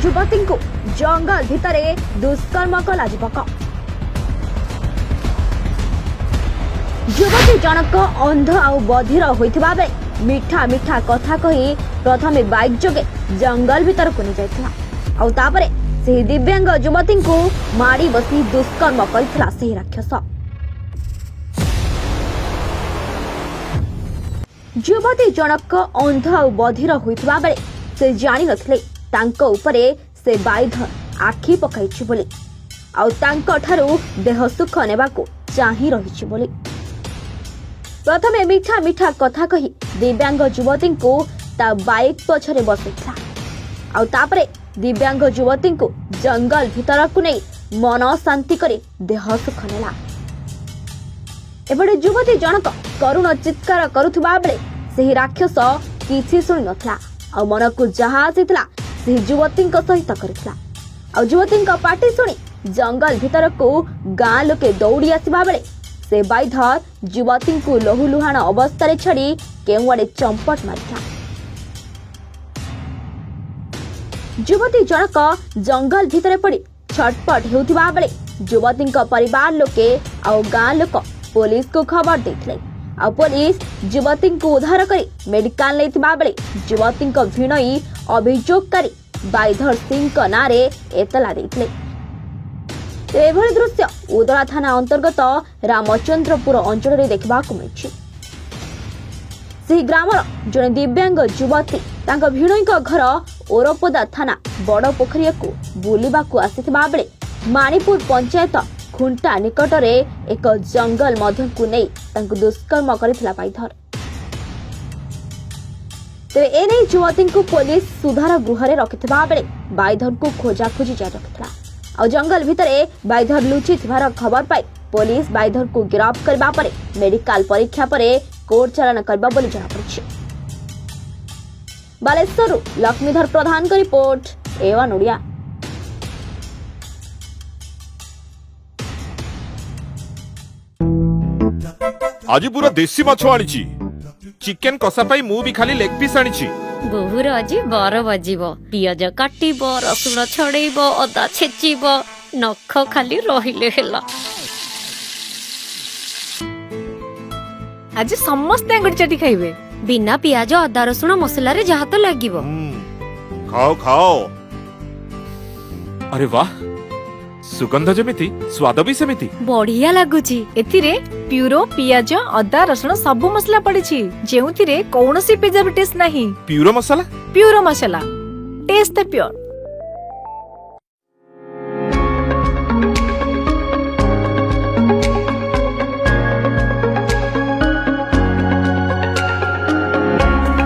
युवती को जंगल भितर दुष्कर्म कला युवक। युवती जनक अंध आउ बधिर होइथिबा बेले मिठा मिठा कथा कही प्रथमे बाइक जोगे जंगल भितर को नहीं जाइथिला आउ तापरे से दिव्यांग युवती को मारी बसी दुष्कर्म करथिला से राक्षस। युवती जनक अंध आउ बधिर होइथिबा बेले से जानि नथिले तांको उपरे से बाइधर आखि पकाइछि बोली आउ तांको ठारू देह सुख नेबाको चाहि रहिछि बोली। प्रथमे मिठा मिठा कथा कही दिव्यांग युवती को ता बाइक पछरे बसैथिला आउ तापरे दिव्यांग युवती को जंगल भितर को नहीं मन शांति करे देह सुख नेला। एबडे युवती जनक करुण चित्कार करुथुबा बेले सेही राक्षस किछि सुनि नथला आ मन को जहा आसीथला से युवती सहित करथिला आ युवती पार्टी सुनी जंगल भितर को गाँ लोके दौड़ी आसवा बेले से बाइधर युवती को लहुलुहाण अवस्था छड़ी केउआड़े चंपट मारिथा। युवती जनक जंगल भितर पड़ी छटपट हेउथिबा बेले युवती परिवार लोके आ गाँ लोक पुलिस को खबर देथिले आ पुलिस युवती को उद्धार करी मेडिकल लेथिबा बेले युवती भिणई अभियोगकारी बाइधर सिंह नारे एतला देथिले। एभली दृश्य उदला थाना अंतर्गत रामचंद्रपुर अंचल देखा मिली। ग्रामर जड़े दिव्यांग युवती भिणई घर ओरपोदा थाना बड़ पोखरिया को बुलवा आसीथिबा बेले माणीपुर पंचायत खुंटा निकटरे एक जंगल मध्य को नहीं दुष्कर्म करथिला बाइधर। तेरे एने युवती को पुलिस सुधार गृह रखिथिबा बेले बाइधर को खोजाखोजी जारी रखिथिला और जंगल भितरे बाइधर लुचि थिबार खबर पाई पुलिस बाइधर को गिरफ्त करबा परे मेडिकल परीक्षा परे कोर्ट चालान करबा बोली जଣା पड़िछि। बालेश्वरु लक्ष्मीधर प्रधान का रिपोर्ट एवन ओडिया। आज पूरा देसी माछ आनिछि चिकन कसा पाई मु भी खाली लेग पीस आनिछि। बहुर आज बर बजिब पियाज काटिब रसुण छड़ेब अदा छेचिब नख खाली रहिले हेला। आज समस्त अंगुठी चाटी खाइबे बिना पियाज अदा रसुण मसला रे जहा तो लागिब। खाओ खाओ। अरे वाह सुगंध जेमिति स्वाद भी सेमिति बढ़िया लागुची। एथिरे प्यूरो पियाज अदा रसुण सब मसला पड़िछि जेउथिरे कौनसी प्रिजर्वेटिव्स नाही। प्यूरो मसाला टेस्ट द प्योर।